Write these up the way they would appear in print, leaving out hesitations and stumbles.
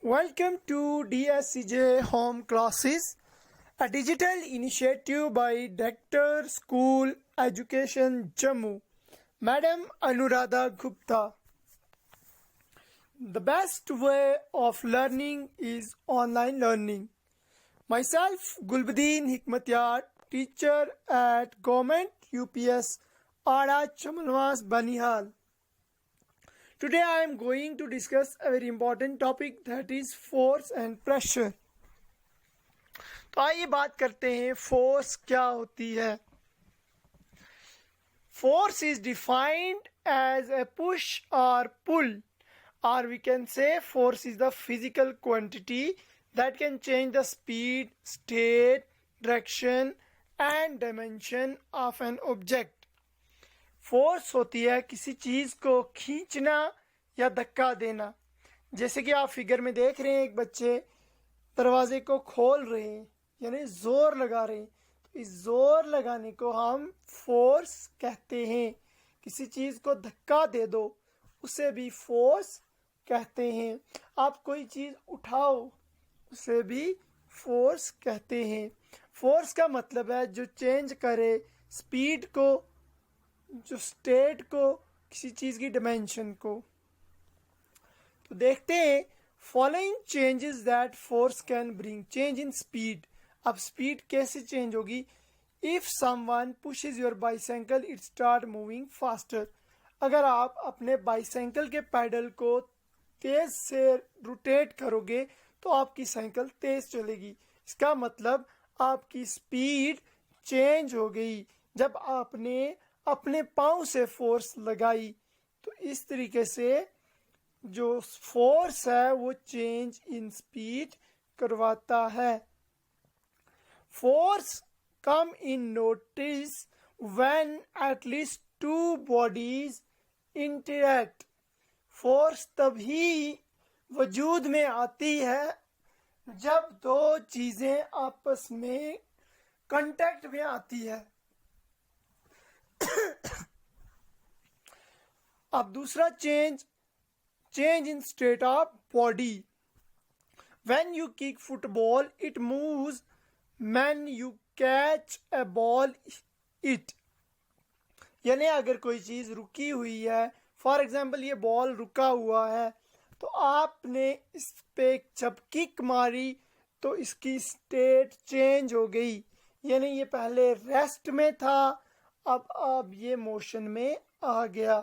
Welcome to DSCJ Home Classes, a digital initiative by Director School Education Jammu, Madam Anuradha Gupta. The best way of learning is online learning. Myself, Gulbuddin Hikmatyar, teacher at Government UPS Ada Chamalwas Banihal. Today I am going to discuss a very important topic, that is force and pressure. तो आइए बात करते हैं force क्या होती है. Force is defined as a push or pull, or we can say force is the physical quantity that can change the speed, state, direction and dimension of an object. Force होती है किसी चीज को खींचना या धक्का देना. जैसे कि आप फिगर में देख रहे हैं, एक बच्चे दरवाजे को खोल रहे हैं, यानी जोर लगा रहे हैं. तो इस जोर लगाने को हम फोर्स कहते हैं. किसी चीज को धक्का दे दो, उसे भी फोर्स कहते हैं. आप कोई चीज उठाओ, उसे भी फोर्स कहते हैं. फोर्स का मतलब है जो चेंज करे स्पीड को, जो स्टेट को, किसी चीज की डिमेंशन को. तो देखते हैं following changes that force can bring. Change in speed. अब स्पीड कैसे चेंज होगी? If someone pushes your bicycle it start moving faster. अगर आप अपने बाइसाइकिल के पैडल को तेज से रोटेट करोगे तो आपकी साइकिल तेज चलेगी. इसका मतलब आपकी स्पीड चेंज हो गई जब आपने अपने पांव से फोर्स लगाई. तो इस तरीके से जो फोर्स है वो चेंज इन स्पीड करवाता है. Force come in notice when at least two bodies interact. Force तभी वजूद में आती है जब दो चीजें आपस में कांटेक्ट में आती है. अब दूसरा change in state of body. When you kick football it moves when you catch a ball it. यानी अगर कोई चीज रुकी हुई है, फॉर एग्जाम्पल ये बॉल रुका हुआ है, तो आपने इस पे जब किक मारी तो इसकी स्टेट चेंज हो गई. यानी ये पहले रेस्ट में था, अब ये मोशन में आ गया.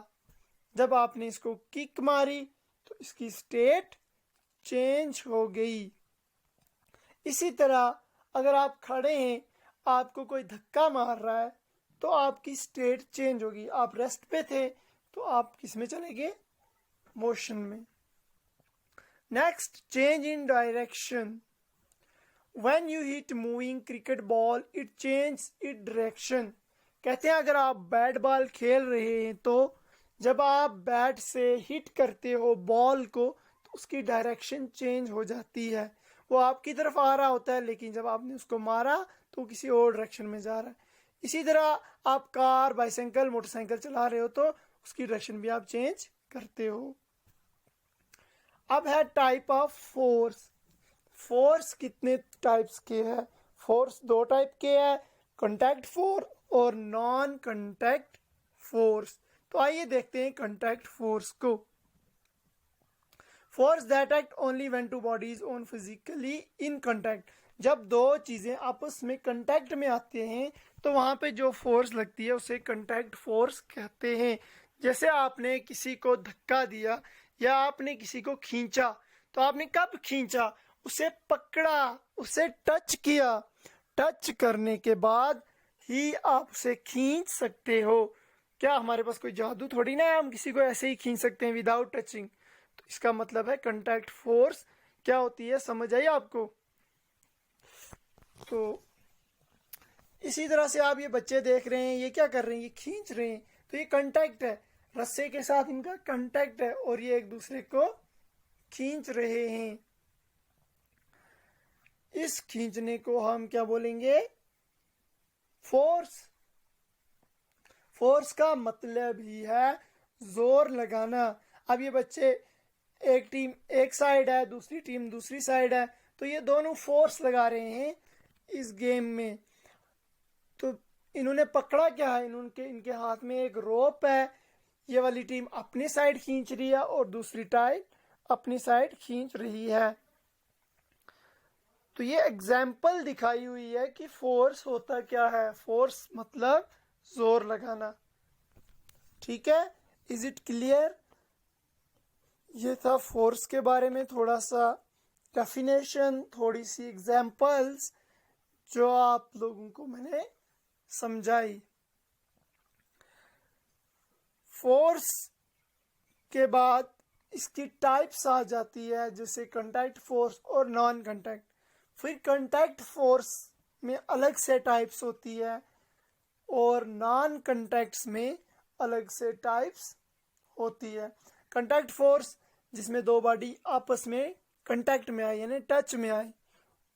जब आपने इसको किक मारी तो इसकी स्टेट चेंज हो गई. इसी तरह अगर आप खड़े हैं, आपको कोई धक्का मार रहा है तो आपकी स्टेट चेंज होगी. आप रेस्ट पे थे तो आप किस में चले गए? मोशन में. Next, change in direction. When you hit moving cricket ball it change it direction. कहते हैं अगर आप बैट बॉल खेल रहे हैं तो जब आप बैट से हिट करते हो बॉल को तो उसकी डायरेक्शन चेंज हो जाती है. वो आपकी तरफ आ रहा होता है, लेकिन जब आपने उसको मारा तो किसी और डायरेक्शन में जा रहा है. इसी तरह आप कार, बाइसाइकिल, मोटरसाइकिल चला रहे हो तो उसकी डायरेक्शन भी आप चेंज करते हो. अब है टाइप ऑफ फोर्स. फोर्स कितने टाइप्स के हैं? फोर्स दो टाइप के हैं, कॉन्टैक्ट फोर्स और नॉन कॉन्टैक्ट फोर्स. तो आइए देखते हैं कॉन्टैक्ट फोर्स को. Force that act only when two bodies on physically in contact. जब दो चीजें आपस में कॉन्टैक्ट में आते हैं तो वहां पे जो फोर्स लगती है उसे कॉन्टैक्ट फोर्स कहते हैं. जैसे आपने किसी को धक्का दिया या आपने किसी को खींचा, तो आपने कब खींचा? उसे पकड़ा, उसे टच किया. टच करने के बाद ही आप उसे खींच सकते हो. क्या हमारे पास कोई जादू थोड़ी ना है, हम किसी को ऐसे ही खींच सकते हैं विदाउट टचिंग. तो इसका मतलब है कॉन्टैक्ट फोर्स क्या होती है, समझ आई आपको? तो इसी तरह से आप ये बच्चे देख रहे हैं, ये क्या कर रहे हैं? ये खींच रहे हैं. तो ये कॉन्टैक्ट है, रस्से के साथ इनका कॉन्टैक्ट है और ये एक दूसरे को खींच रहे हैं. इस खींचने को हम क्या बोलेंगे? फोर्स. फोर्स का मतलब ही है जोर लगाना. अब ये बच्चे एक टीम एक साइड है, दूसरी टीम दूसरी साइड है, तो ये दोनों फोर्स लगा रहे हैं इस गेम में। तो इन्होंने पकड़ा क्या है, इनके हाथ में एक रोप है, ये वाली टीम अपनी साइड खींच रही है और दूसरी टाइम अपनी साइड खींच रही है। तो ये एग्जाम्पल दिखाई हुई है कि फोर्स होता क्या है। फोर्स मतलब जोर लगाना। ठीक है, इज इट क्लियर? ये था फोर्स के बारे में थोड़ा सा डेफिनेशन, थोड़ी सी एग्जाम्पल्स जो आप लोगों को मैंने समझाई। फोर्स के बाद इसकी टाइप्स आ जाती है, जैसे कांटेक्ट फोर्स और नॉन कांटेक्ट। फिर कांटेक्ट फोर्स में अलग से टाइप्स होती है और नॉन कांटेक्ट्स में अलग से टाइप्स होती है। कांटेक्ट फोर्स जिसमें दो बॉडी आपस में कांटेक्ट में आई, यानी टच में आई।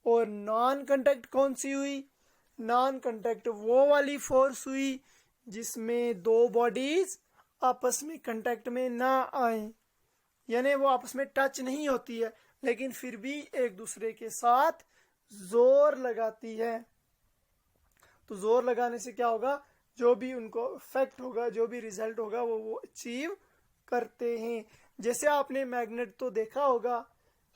और नॉन कांटेक्ट कौन सी हुई? नॉन कांटेक्ट वो वाली फोर्स हुई जिसमें दो बॉडीज आपस में कांटेक्ट में ना आए, यानी वो आपस में टच नहीं होती है लेकिन फिर भी एक दूसरे के साथ जोर लगाती है। तो जोर लगाने से क्या होगा, जो भी उनको इफेक्ट होगा, जो भी रिजल्ट होगा वो अचीव करते हैं। जैसे आपने मैग्नेट तो देखा होगा,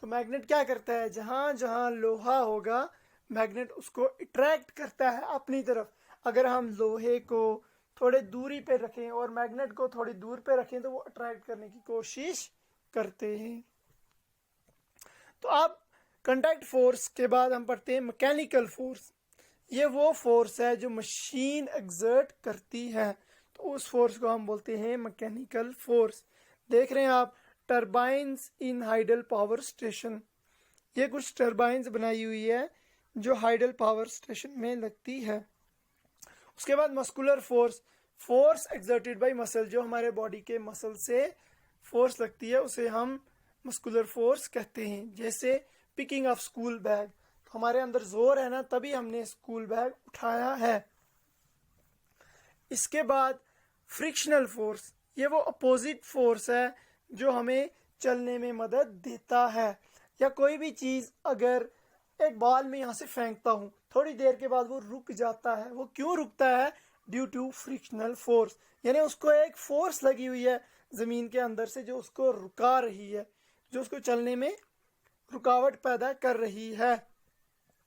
तो मैग्नेट क्या करता है, जहां जहां लोहा होगा मैग्नेट उसको अट्रैक्ट करता है अपनी तरफ। अगर हम लोहे को थोड़े दूरी पे रखें और मैग्नेट को थोड़ी दूर पे रखें तो वो अट्रैक्ट करने की कोशिश करते हैं। तो अब कांटेक्ट फोर्स के बाद हम पढ़ते हैं मैकेनिकल फोर्स। ये वो फोर्स है जो मशीन एक्सर्ट करती है, तो उस फोर्स को हम बोलते हैं मैकेनिकल फोर्स। देख रहे हैं आप टरबाइन्स इन हाइडल पावर स्टेशन। ये कुछ टरबाइन्स बनाई हुई है जो हाइडल पावर स्टेशन में लगती है। उसके बाद muscular force, force exerted by muscle, जो हमारे बॉडी के मसल से फोर्स लगती है उसे हम मस्कुलर फोर्स कहते हैं। जैसे पिकिंग ऑफ स्कूल बैग, तो हमारे अंदर जोर है ना, तभी हमने स्कूल बैग उठाया है। इसके बाद फ्रिक्शनल फोर्स, ये वो अपोजिट फोर्स है जो हमें चलने में मदद देता है। या कोई भी चीज, अगर एक बॉल में यहां से फेंकता हूं, थोड़ी देर के बाद वो रुक जाता है। वो क्यों रुकता है? ड्यू टू फ्रिक्शनल फोर्स, यानी उसको एक फोर्स लगी हुई है जमीन के अंदर से जो उसको रुका रही है, जो उसको चलने में रुकावट पैदा कर रही है।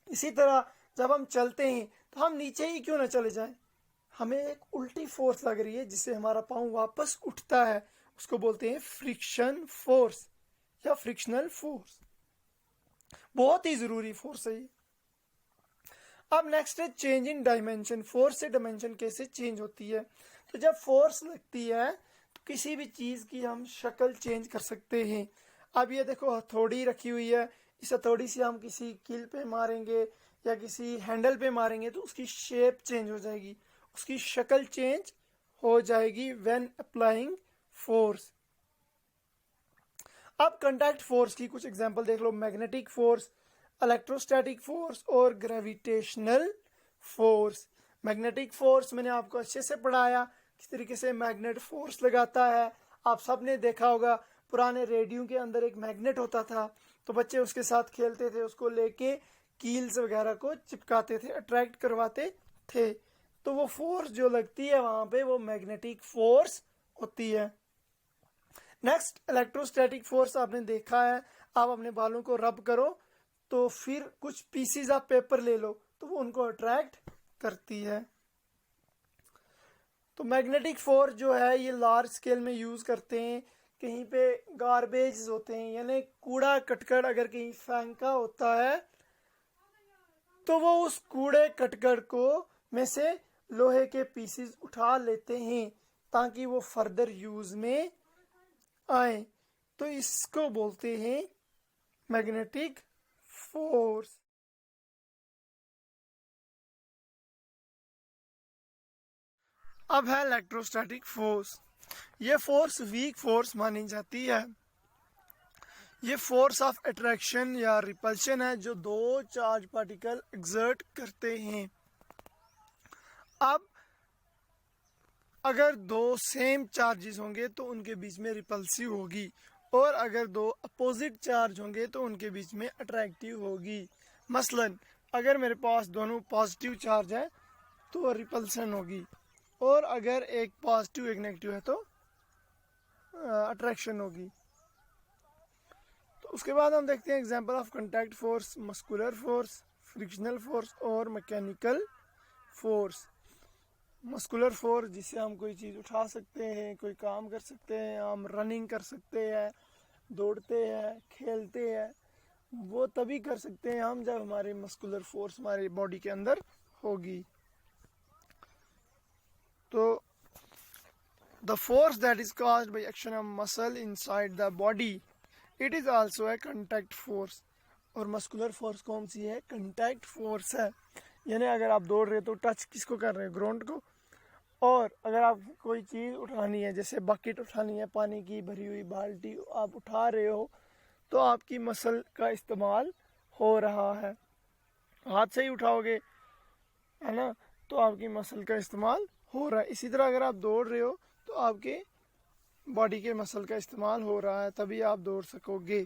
इसी तरह जब हम चलते हैं तो हम नीचे ही क्यों ना चले जाएं, हमें एक उल्टी फोर्स लग रही है जिससे हमारा पाँव वापस उठता है, उसको बोलते हैं फ्रिक्शन फोर्स या फ्रिक्शनल फोर्स। बहुत ही जरूरी फोर्स है ये। अब नेक्स्ट है चेंज इन डायमेंशन। फोर्स से डायमेंशन कैसे चेंज होती है? तो जब फोर्स लगती है तो किसी भी चीज की हम शक्ल चेंज कर सकते हैं। अब ये देखो हथौड़ी रखी हुई है, इस हथौड़ी से हम किसी कील पे मारेंगे या किसी हैंडल पे मारेंगे तो उसकी शेप चेंज हो जाएगी, उसकी शक्ल चेंज हो जाएगी व्हेन अप्लाइंग फोर्स। अब कांटेक्ट फोर्स की कुछ एग्जांपल देख लो। मैग्नेटिक फोर्स, इलेक्ट्रोस्टैटिक फोर्स और ग्रेविटेशनल फोर्स। मैग्नेटिक फोर्स मैंने आपको अच्छे से पढ़ाया किस तरीके से मैग्नेट फोर्स लगाता है। आप सब ने देखा होगा पुराने रेडियो के अंदर एक मैग्नेट होता था, तो बच्चे उसके साथ खेलते थे, उसको लेके कील्स वगैरह को चिपकाते थे, अट्रैक्ट करवाते थे। तो वो फोर्स जो लगती है वहां पे वो मैग्नेटिक फोर्स होती है। नेक्स्ट इलेक्ट्रोस्टैटिक फोर्स आपने देखा है, आप अपने बालों को रब करो तो फिर कुछ पीसीज ऑफ पेपर ले लो तो वो उनको अट्रैक्ट करती है। तो मैग्नेटिक फोर्स जो है ये लार्ज स्केल में यूज करते हैं। कहीं पे गार्बेज होते हैं, यानी कूड़ा कटकड़ अगर कहीं फेंका होता है तो वो उस कूड़े कटकड़ को में से लोहे के पीसेस उठा लेते हैं ताकि वो फर्दर यूज में आए। तो इसको बोलते हैं मैग्नेटिक फोर्स। अब है इलेक्ट्रोस्टैटिक फोर्स। ये फोर्स वीक फोर्स मानी जाती है। ये फोर्स ऑफ अट्रैक्शन या रिपल्शन है जो दो चार्ज पार्टिकल एक्सर्ट करते हैं। अब अगर दो सेम चार्जेस होंगे तो उनके बीच में रिपल्सिव होगी और अगर दो अपोजिट चार्ज होंगे तो उनके बीच में अट्रैक्टिव होगी। मसलन अगर मेरे पास दोनों पॉजिटिव चार्ज है तो रिपल्सन होगी, और अगर एक पॉजिटिव एक नेगेटिव है तो अट्रैक्शन होगी। तो उसके बाद हम देखते हैं example of contact force, muscular force, frictional force और मैकेनिकल फोर्स। मस्कुलर फोर्स जिससे हम कोई चीज़ उठा सकते हैं, कोई काम कर सकते हैं, हम रनिंग कर सकते हैं, दौड़ते हैं, खेलते हैं, वो तभी कर सकते हैं हम जब हमारी मस्कुलर फोर्स हमारी बॉडी के अंदर होगी। तो the force that is caused by action of muscle inside the body, it is also a contact force. और मस्कुलर फोर्स कौन सी है? कांटेक्ट फोर्स है। यानी अगर आप दौड़ रहे हो तो टच किसको कर रहे हो? ग्राउंड को। और अगर आप कोई चीज़ उठानी है, जैसे बकेट उठानी है, पानी की भरी हुई बाल्टी आप उठा रहे हो, तो आपकी मसल का इस्तेमाल हो रहा है। हाथ से ही उठाओगे है ना, तो आपकी मसल का इस्तेमाल हो रहा है। इसी तरह अगर आप दौड़ रहे हो तो आपके बॉडी के मसल का इस्तेमाल हो रहा है, तभी आप दौड़ सकोगे।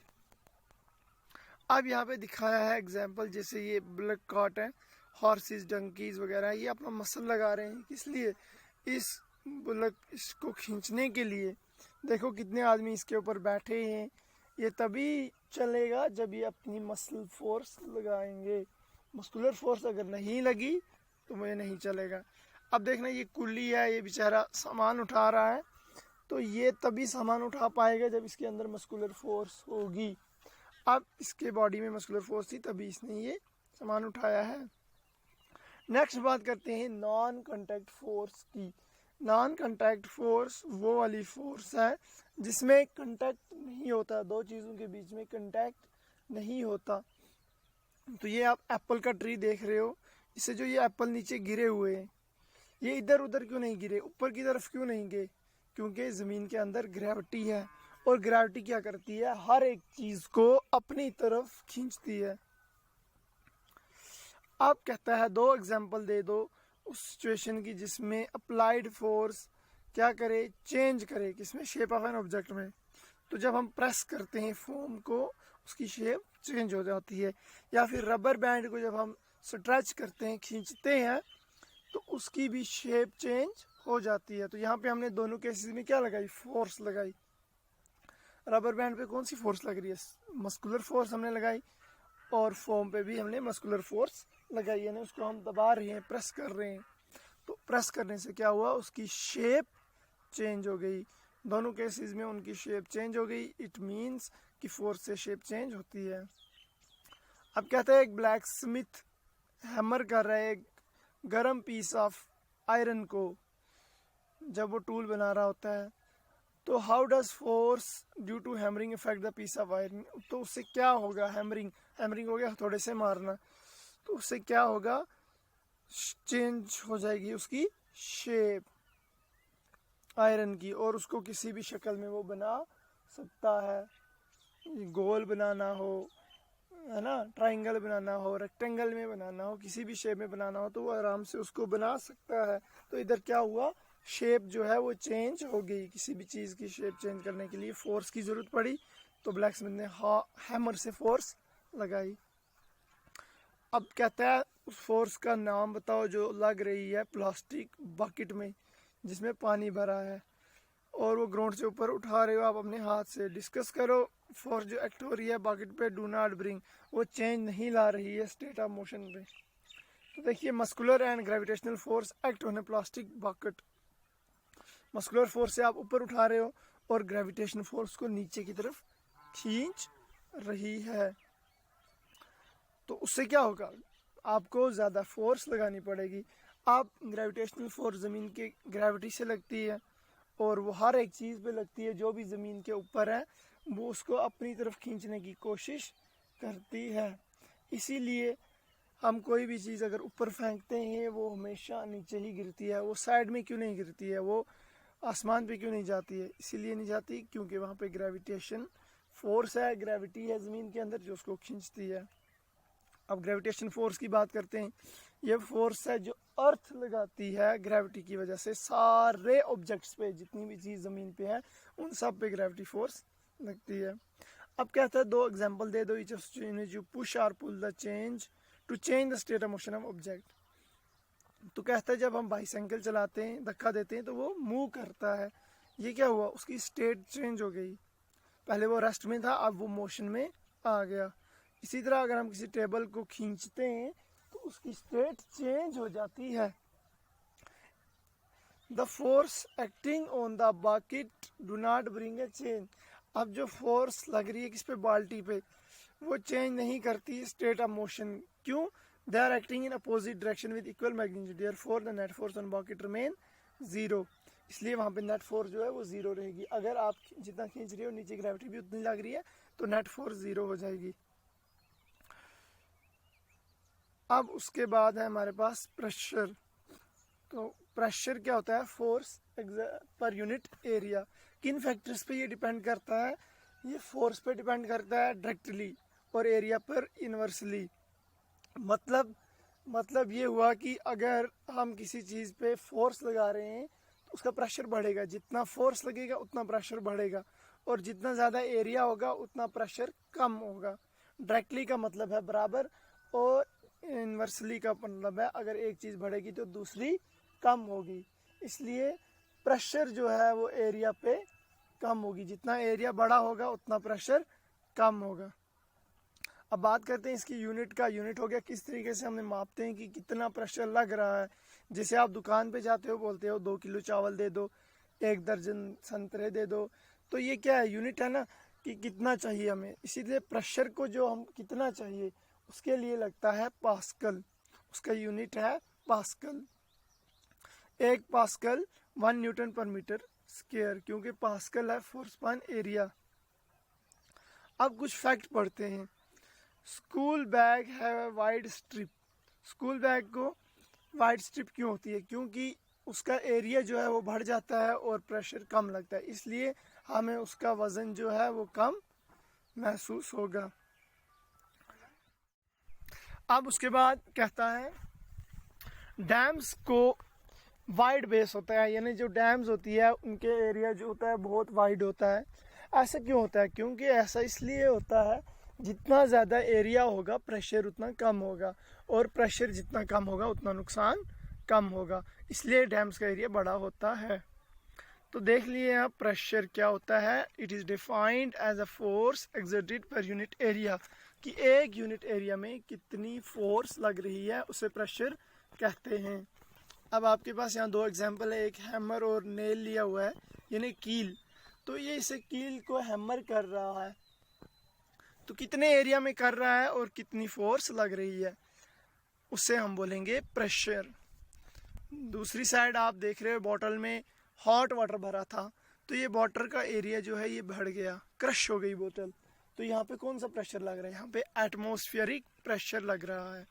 अब यहाँ पे दिखाया है एग्जाम्पल, जैसे ये ब्लड कॉट है, हॉर्सेस, डंकीज वगैरह, ये अपना मसल लगा रहे हैं। किस लिए? इस बुलक इसको खींचने के लिए। देखो कितने आदमी इसके ऊपर बैठे हैं। ये तभी चलेगा जब ये अपनी मसल फोर्स लगाएंगे। मस्कुलर फोर्स अगर नहीं लगी तो ये नहीं चलेगा। अब देखना ये कुल्ली है, ये बेचारा सामान उठा रहा है, तो ये तभी सामान उठा पाएगा जब इसके अंदर मस्कुलर फोर्स होगी। अब इसके बॉडी में मस्कुलर फोर्स थी तभी इसने ये सामान उठाया है। नेक्स्ट बात करते हैं नॉन कांटेक्ट फोर्स की। नॉन कांटेक्ट फोर्स वो वाली फोर्स है जिसमें कांटेक्ट नहीं होता, दो चीज़ों के बीच में कांटेक्ट नहीं होता। तो ये आप एप्पल का ट्री देख रहे हो, इससे जो ये एप्पल नीचे गिरे हुए हैं, ये इधर उधर क्यों नहीं गिरे, ऊपर की तरफ क्यों नहीं गए? क्योंकि ज़मीन के अंदर ग्रेविटी है, और ग्रेविटी क्या करती है? हर एक चीज़ को अपनी तरफ खींचती है। अब कहता है दो एग्जाम्पल दे दो उस सिचुएशन की जिसमें अप्लाइड फोर्स क्या करे? चेंज करे। किसमें? शेप ऑफ एन ऑब्जेक्ट में। तो जब हम प्रेस करते हैं फोम को, उसकी शेप चेंज हो जाती है। या फिर रबर बैंड को जब हम स्ट्रेच करते हैं, खींचते हैं, तो उसकी भी शेप चेंज हो जाती है। तो यहाँ पे हमने दोनों केसेस में क्या लगाई? फोर्स लगाई। रबर बैंड पे कौन सी फोर्स लग रही है? मस्कुलर फोर्स हमने लगाई, और फोम पे भी हमने मस्कुलर फोर्स लगाई, यानी उसको हम दबा रहे हैं, प्रेस कर रहे हैं। तो प्रेस करने से क्या हुआ? उसकी शेप चेंज हो गई। दोनों केसेस में उनकी शेप चेंज हो गई। इट मीन्स कि फोर्स से शेप चेंज होती है। अब कहते हैं एक ब्लैक स्मिथ हैमर कर रहा है एक गर्म पीस ऑफ आयरन को, जब वो टूल बना रहा होता है। तो how does force due to hammering effect the piece of iron? तो उससे क्या होगा? हैमरिंग हो गया थोड़े से मारना, तो उससे क्या होगा? चेंज हो जाएगी उसकी शेप आयरन की, और उसको किसी भी शक्ल में वो बना सकता है। गोल बनाना हो, है ना, ट्रायंगल बनाना हो, रेक्टेंगल में बनाना हो, किसी भी शेप में बनाना हो, तो वो आराम से उसको बना सकता है। तो इधर क्या हुआ? शेप जो है वो चेंज हो गई। किसी भी चीज़ की शेप चेंज करने के लिए फोर्स की ज़रूरत पड़ी, तो ब्लैक स्मिथ ने हैमर से फोर्स लगाई। अब कहता है उस फोर्स का नाम बताओ जो लग रही है प्लास्टिक बकेट में जिसमें पानी भरा है, और वो ग्राउंड से ऊपर उठा रहे हो आप अपने हाथ से। डिस्कस करो फोर्स जो एक्ट हो रही है बकेट पे। डू नॉट ब्रिंग, वो चेंज नहीं ला रही है स्टेट ऑफ मोशन पे। तो देखिए muscular and gravitational force act होने प्लास्टिक बकेट। मस्कुलर फोर्स से आप ऊपर उठा रहे हो, और ग्रेविटेशन फोर्स को नीचे की तरफ खींच रही है। तो उससे क्या होगा? आपको ज़्यादा फोर्स लगानी पड़ेगी। आप ग्रेविटेशनल फोर्स ज़मीन के ग्रेविटी से लगती है, और वो हर एक चीज़ पे लगती है जो भी ज़मीन के ऊपर है, वो उसको अपनी तरफ खींचने की कोशिश करती है। इसीलिए हम कोई भी चीज़ अगर ऊपर फेंकते हैं वो हमेशा नीचे ही गिरती है। वो साइड में क्यों नहीं गिरती है? वो आसमान पे क्यों नहीं जाती है? इसीलिए नहीं जाती क्योंकि वहाँ पे ग्रेविटेशन फोर्स है, ग्रेविटी है ज़मीन के अंदर जो उसको खींचती है। अब ग्रेविटेशन फोर्स की बात करते हैं। ये फोर्स है जो अर्थ लगाती है ग्रेविटी की वजह से। सारे ऑब्जेक्ट्स पे, जितनी भी चीज़ ज़मीन पे है, उन सब पे ग्रेविटी फोर्स लगती है। अब कहता है दो एग्जांपल दे दो, each of change you push or pull the change to change the state of motion of object. तो कहता है जब हम बाईसाइकिल चलाते हैं, धक्का देते हैं तो वो मूव करता है। ये क्या हुआ, उसकी स्टेट चेंज हो गई, पहले वो रेस्ट में था अब वो मोशन में आ गया। इसी तरह अगर हम किसी टेबल को खींचते हैं तो उसकी स्टेट चेंज हो जाती है। The force acting on the bucket do not bring a change. अब जो फोर्स लग रही है किस पे, बाल्टी पे, वो चेंज नहीं करती स्टेट ऑफ मोशन। क्यों? They are acting in opposite direction with equal magnitude, therefore the net force on bucket remain zero. इसलिए वहाँ पे नेट फोर्स जो है वो जीरो रहेगी। अगर आप जितना खींच रही हो नीचे ग्रेविटी भी उतनी लग रही है तो नेट फोर्स जीरो हो जाएगी। अब उसके बाद है हमारे पास प्रेशर। तो प्रेशर क्या होता है, फोर्स पर यूनिट एरिया। किन फैक्टर्स पे ये डिपेंड करता है, ये फोर्स पे डिपेंड करता है डायरेक्टली और एरिया पर इनवर्सली। मतलब ये हुआ कि अगर हम किसी चीज़ पे फोर्स लगा रहे हैं तो उसका प्रेशर बढ़ेगा, जितना फोर्स लगेगा उतना प्रेशर बढ़ेगा, और जितना ज़्यादा एरिया होगा उतना प्रेशर कम होगा। डायरेक्टली का मतलब है बराबर, और इनवर्सली का मतलब है अगर एक चीज़ बढ़ेगी तो दूसरी कम होगी। इसलिए प्रेशर जो है वो एरिया पे कम होगी, जितना एरिया बड़ा होगा उतना प्रेशर कम होगा। अब बात करते हैं इसकी यूनिट का। यूनिट हो गया किस तरीके से हमें मापते हैं कि कितना प्रेशर लग रहा है। जैसे आप दुकान पे जाते हो, बोलते हो 2 किलो चावल दे दो, 1 दर्जन संतरे दे दो, तो ये क्या है, यूनिट है ना कि कितना चाहिए हमें। इसीलिए प्रेशर को जो हम कितना चाहिए उसके लिए लगता है पास्कल, उसका यूनिट है पास्कल। 1 पास्कल 1 न्यूटन पर मीटर स्क्वायर, क्योंकि पास्कल है फोर्स पर एरिया। अब कुछ फैक्ट पढ़ते हैं। स्कूल बैग है वाइड स्ट्रिप। स्कूल बैग को वाइड स्ट्रिप क्यों होती है, क्योंकि उसका एरिया जो है वो बढ़ जाता है और प्रेशर कम लगता है, इसलिए हमें उसका वजन जो है वो कम महसूस होगा। अब उसके बाद कहता है डैम्स को वाइड बेस होता है, यानी जो डैम्स होती है उनके एरिया जो होता है बहुत वाइड होता है। ऐसा क्यों होता है, क्योंकि ऐसा इसलिए होता है जितना ज़्यादा एरिया होगा प्रेशर उतना कम होगा, और प्रेशर जितना कम होगा उतना नुकसान कम होगा, इसलिए डैम्स का एरिया बड़ा होता है। तो देख लिए आप प्रेशर क्या होता है। It is defined as a force exerted per unit area, कि एक यूनिट एरिया में कितनी फोर्स लग रही है उसे प्रेशर कहते हैं। अब आपके पास यहाँ 2 एग्जाम्पल है, एक हैमर और नेल लिया हुआ है, यानी कील। तो ये इसे कील को हैमर कर रहा है, तो कितने एरिया में कर रहा है और कितनी फोर्स लग रही है उससे हम बोलेंगे प्रेशर। दूसरी साइड आप देख रहे हो बॉटल में हॉट वाटर भरा था, तो ये वाटर का एरिया जो है ये बढ़ गया, क्रश हो गई बोतल, तो यहाँ पे कौन सा प्रेशर लग रहा है, यहाँ पे एटमॉस्फेरिक प्रेशर लग रहा है।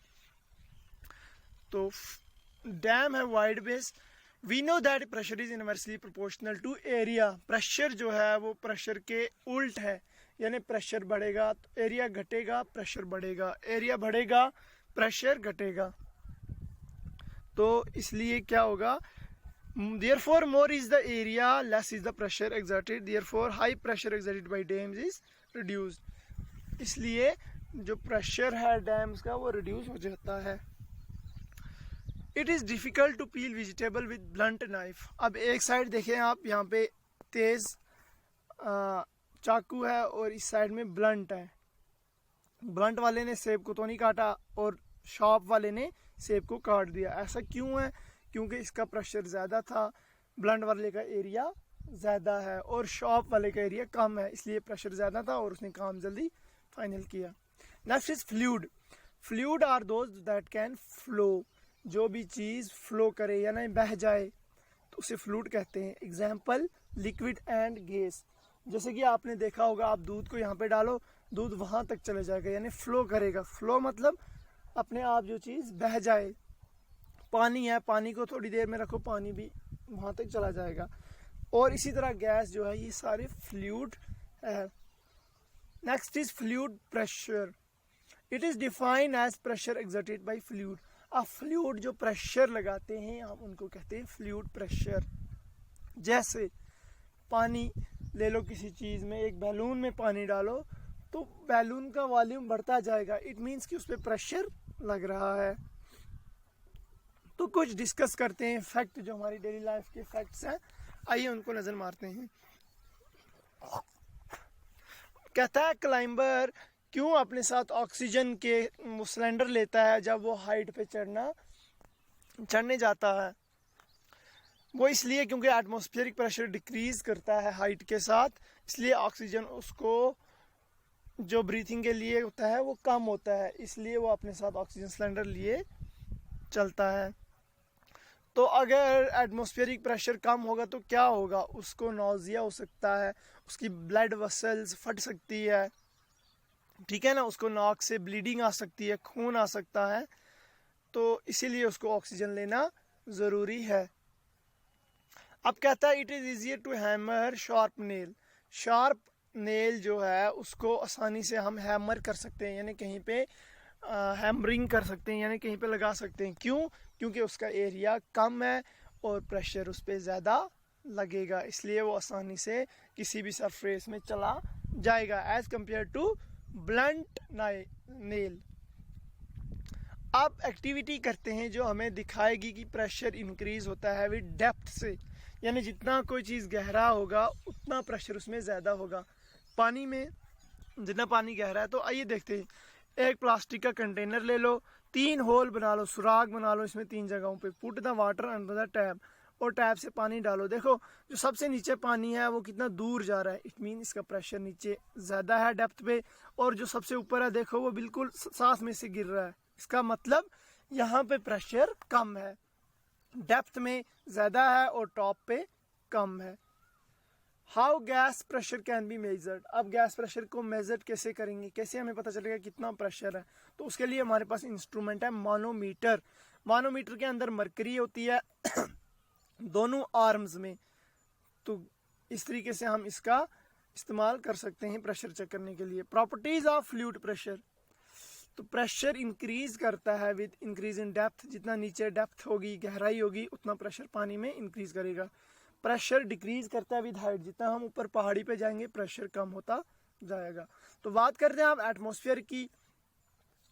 तो डैम है wide base. We know that pressure is inversely proportional to area. Pressure जो है वो प्रेशर के उल्ट है, यानी प्रेशर बढ़ेगा तो एरिया घटेगा, प्रेशर बढ़ेगा, एरिया बढ़ेगा, प्रेशर घटेगा। तो इसलिए क्या होगा, therefore more is the area, less is the pressure exerted, therefore high pressure exerted by dams is reduced। इसलिए जो प्रेशर है डैम्स का वो रिड्यूस हो जाता है। It is difficult to peel vegetable with blunt knife. अब एक साइड देखें आप, यहाँ पे तेज़ चाकू है और इस साइड में ब्लंट है। ब्लंट वाले ने सेब को तो नहीं काटा और शॉप वाले ने सेब को काट दिया। ऐसा क्यों है, क्योंकि इसका प्रेशर ज़्यादा था, ब्लंट वाले का एरिया ज़्यादा है और शॉप वाले का एरिया कम है, इसलिए प्रेशर ज़्यादा था और उसने काम जल्दी फाइनल किया। Next is fluid. Fluid are those that can flow. जो भी चीज़ फ्लो करे यानी बह जाए तो उसे फ्लूइड कहते हैं। Example liquid and gas. जैसे कि आपने देखा होगा, आप दूध को यहाँ पे डालो, दूध वहाँ तक चले जाएगा, यानी फ्लो करेगा। फ्लो मतलब अपने आप जो चीज़ बह जाए। पानी है, पानी को थोड़ी देर में रखो, पानी भी वहाँ तक चला जाएगा। और इसी तरह गैस जो है, ये सारे फ्लूइड है। Next is fluid pressure. It is defined as pressure exerted by fluid. अब फ्लूइड जो प्रेशर लगाते हैं हम उनको कहते हैं फ्लूइड प्रेशर। जैसे पानी ले लो किसी चीज़ में, एक बैलून में पानी डालो तो बैलून का वॉल्यूम बढ़ता जाएगा, इट मीन्स कि उस पर प्रेशर लग रहा है। तो कुछ डिस्कस करते हैं फैक्ट जो हमारी डेली लाइफ के फैक्ट्स हैं, आइए उनको नज़र मारते हैं। कहता है क्लाइंबर क्यों अपने साथ ऑक्सीजन के सिलेंडर लेता है जब वो हाइट पे चढ़ने जाता है? वो इसलिए क्योंकि एटमॉस्फेरिक प्रेशर डिक्रीज करता है हाइट के साथ, इसलिए ऑक्सीजन उसको जो ब्रीथिंग के लिए होता है वो कम होता है, इसलिए वो अपने साथ ऑक्सीजन सिलेंडर लिए चलता है। तो अगर एटमॉस्फेरिक प्रेशर कम होगा तो क्या होगा? उसको नौजिया हो सकता है, उसकी ब्लड वेसल्स फट सकती है, ठीक है ना, उसको नाक से ब्लीडिंग आ सकती है, खून आ सकता है, तो इसीलिए उसको ऑक्सीजन लेना ज़रूरी है। अब कहता है it is easier to hammer sharp nail. Sharp nail जो है उसको आसानी से हम हैमर कर सकते हैं, यानी कहीं पे हैमरिंग कर सकते हैं, यानी कहीं पे लगा सकते हैं। क्यों? क्योंकि उसका एरिया कम है और प्रेशर उस पर ज़्यादा लगेगा, इसलिए वो आसानी से किसी भी सरफेस में चला जाएगा as compare to blunt nail. अब एक्टिविटी करते हैं जो हमें दिखाएगी कि प्रेशर इंक्रीज होता है विद डेप्थ से, यानी जितना कोई चीज़ गहरा होगा उतना प्रेशर उसमें ज़्यादा होगा। पानी में जितना पानी गहरा है, तो आइए देखते हैं। एक प्लास्टिक का कंटेनर ले लो, 3 होल बना लो, सुराख बना लो इसमें 3 जगहों पे, put the water under the tap, और टैप से पानी डालो। देखो जो सबसे नीचे पानी है वो कितना दूर जा रहा है, इट मीन इसका प्रेशर नीचे ज़्यादा है डेप्थ पे, और जो सबसे ऊपर है देखो वो बिल्कुल साथ में से गिर रहा है, इसका मतलब यहाँ पे प्रेशर कम है, डेप्थ में ज़्यादा है और टॉप पे कम है। How gas pressure can be measured. अब गैस प्रेशर को मेजर कैसे करेंगे, कैसे हमें पता चलेगा कितना प्रेशर है? तो उसके लिए हमारे पास इंस्ट्रूमेंट है मानोमीटर। मानोमीटर के अंदर मरकरी होती है दोनों आर्म्स में, तो इस तरीके से हम इसका इस्तेमाल कर सकते हैं प्रेशर चेक करने के लिए। प्रॉपर्टीज ऑफ फ्लूइड प्रेशर, तो प्रेशर इंक्रीज करता है विद इंक्रीज इन डेप्थ, जितना नीचे डेप्थ होगी, गहराई होगी, उतना प्रेशर पानी में इंक्रीज करेगा। प्रेशर डिक्रीज करता है विद हाइट, जितना हम ऊपर पहाड़ी पे जाएंगे प्रेशर कम होता जाएगा। तो बात करते हैं आप एटमॉस्फेयर की।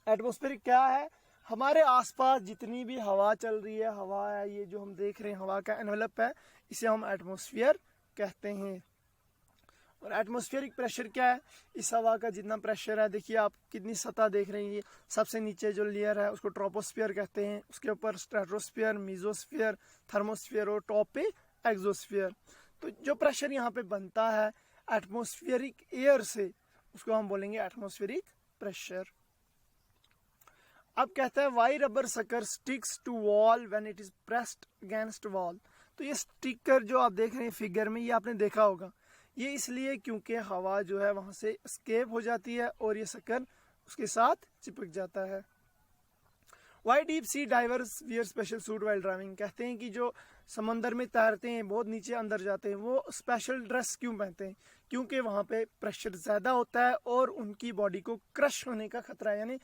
एटमॉस्फेयर क्या है? हमारे आसपास जितनी भी हवा चल रही है, हवा है ये जो हम देख रहे हैं, हवा का एनवेलप है, इसे हम एटमॉस्फेयर कहते हैं। और एटमॉस्फेरिक प्रेशर क्या है? इस हवा का जितना प्रेशर है, देखिए आप कितनी सतह देख रहे हैं, सबसे नीचे जो लेयर है उसको ट्रोपोस्फियर कहते हैं, उसके ऊपर स्ट्रेटोस्फियर, मीजोस्फियर, थर्मोस्फियर और टॉप पे एक्सोस्फियर। तो जो प्रेशर यहाँ पे बनता है एटमॉस्फेरिक एयर से, उसको हम बोलेंगे एटमॉस्फेरिक प्रेशर। अब कहता है why rubber sucker sticks to wall when it is pressed against wall. तो ये स्टिकर जो आप देख रहे हैं फिगर में, ये आपने देखा होगा, ये इसलिए क्योंकि हवा जो है वहां से एस्केप हो जाती है और ये सकर उसके साथ चिपक जाता है। Why deep sea divers wear special suit while driving. कहते हैं कि जो समंदर में तैरते हैं, बहुत नीचे अंदर जाते हैं, वो स्पेशल ड्रेस क्यों पहनते हैं? क्योंकि वहाँ पे प्रेशर ज़्यादा होता है और उनकी बॉडी को क्रश होने का खतरा है, यानी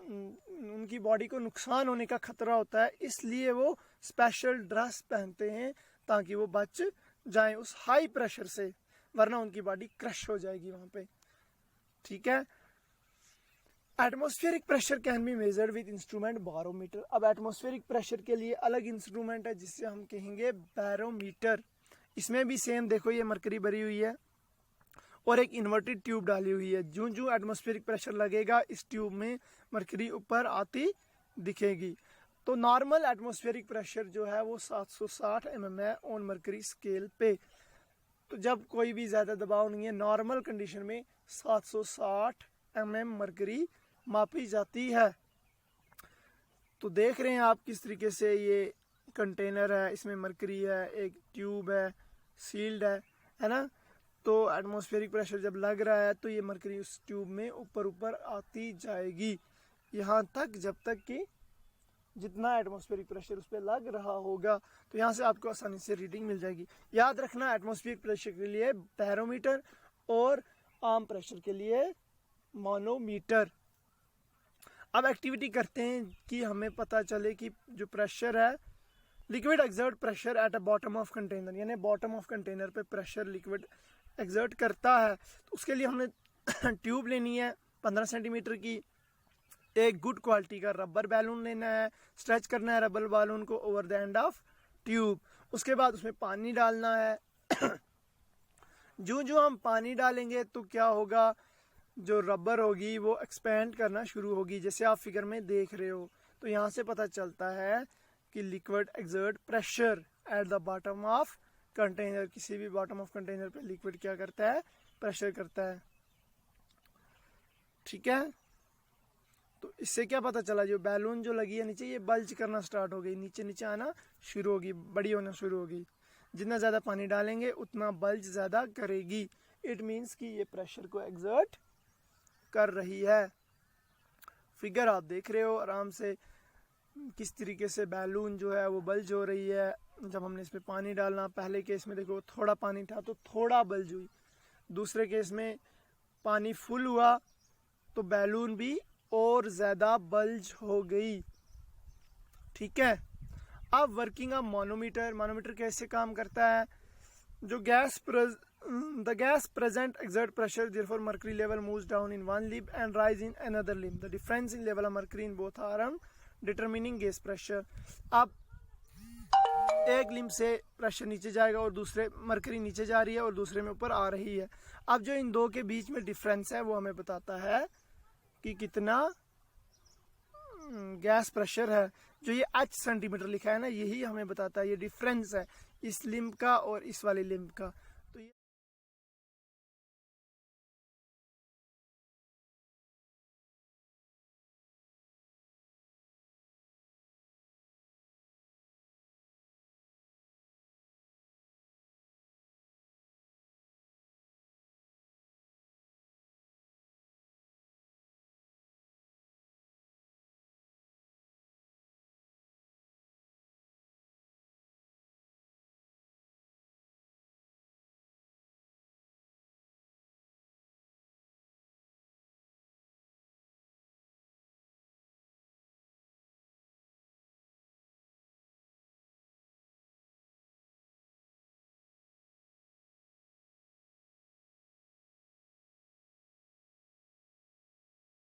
उनकी बॉडी को नुकसान होने का खतरा होता है, इसलिए वो स्पेशल ड्रेस पहनते हैं ताकि वो बच जाएं उस हाई प्रेशर से, वरना उनकी बॉडी क्रश हो जाएगी वहाँ पे, ठीक है। Atmospheric pressure can be measured with instrument barometer. अब एटमॉस्फेरिक प्रेशर के लिए अलग इंस्ट्रूमेंट है जिससे हम कहेंगे बैरोमीटर। इसमें भी सेम देखो, ये मरकरी भरी हुई है और एक इन्वर्टेड ट्यूब डाली हुई है। जो जो एटमॉस्फेरिक प्रेशर लगेगा इस ट्यूब में मरकरी ऊपर आती दिखेगी। तो नॉर्मल एटमॉस्फेरिक प्रेशर जो है वो 760 mm है ऑन मरकरी स्केल पे। तो जब कोई भी ज़्यादा दबाव नहीं है, नॉर्मल कंडीशन में 760 mm मरकरी मापी जाती है। तो देख रहे हैं आप किस तरीके से ये कंटेनर है, इसमें मरकरी है, एक ट्यूब है, सील्ड है ना। तो एटमॉस्फेरिक प्रेशर जब लग रहा है तो ये मरकरी उस ट्यूब में ऊपर ऊपर आती जाएगी, यहाँ तक जब तक कि जितना एटमॉस्फेरिक प्रेशर उस पर लग रहा होगा। तो यहाँ से आपको आसानी से रीडिंग मिल जाएगी। याद रखना, एटमॉस्फेरिक प्रेशर के लिए बैरोमीटर और आम प्रेशर के लिए मानोमीटर। अब एक्टिविटी करते हैं कि हमें पता चले कि जो प्रेशर है, liquid exert pressure at a bottom of container, यानी बॉटम ऑफ कंटेनर पे प्रेशर लिक्विड एग्जर्ट करता है, तो उसके लिए हमने ट्यूब लेनी है 15 सेंटीमीटर की, एक गुड क्वालिटी का रबर बैलून लेना है, स्ट्रेच करना है रबर बैलून को over the end of tube. उसके बाद उसमें पानी डालना है। जो जो हम पानी डालेंगे तो क्या होगा, जो रबर होगी वो एक्सपेंड करना शुरू होगी, जैसे आप फिगर में देख रहे हो। तो यहाँ से पता चलता है कि liquid exert pressure at the bottom of container. किसी भी बॉटम ऑफ कंटेनर पे लिक्विड क्या करता है, प्रेशर करता है। ठीक है, तो इससे क्या पता चला, जो बैलून जो लगी है नीचे ये बल्ज करना स्टार्ट हो गई, नीचे नीचे आना शुरू होगी, बड़ी होना शुरू होगी। जितना ज़्यादा पानी डालेंगे उतना बल्ज ज़्यादा करेगी। इट मीन्स कि ये प्रेशर को एक्सर्ट कर रही है। फिगर आप देख रहे हो आराम से किस तरीके से बैलून जो है वो बल्ज हो रही है। जब हमने इसमें पानी डालना, पहले केस में देखो थोड़ा पानी था तो थोड़ा बल्ज हुई, दूसरे केस में पानी फुल हुआ तो बैलून भी और ज़्यादा बल्ज हो गई। ठीक है, अब वर्किंग ऑफ मानोमीटर। मानोमीटर कैसे काम करता है, जो the gas present exert pressure, therefore mercury level moves down in one limb and rise in another limb. The difference in level of mercury in both are determining gas pressure. अब एक limb से pressure नीचे जाएगा और दूसरे mercury नीचे जा रही है और दूसरे में ऊपर आ रही है। अब जो इन दो के बीच में डिफरेंस है वो हमें बताता है कि कितना गैस प्रेशर है। जो ये h सेंटीमीटर लिखा है ना, यही हमें बताता है, ये डिफरेंस है इस लिम्ब का और इस वाले लिम्ब का।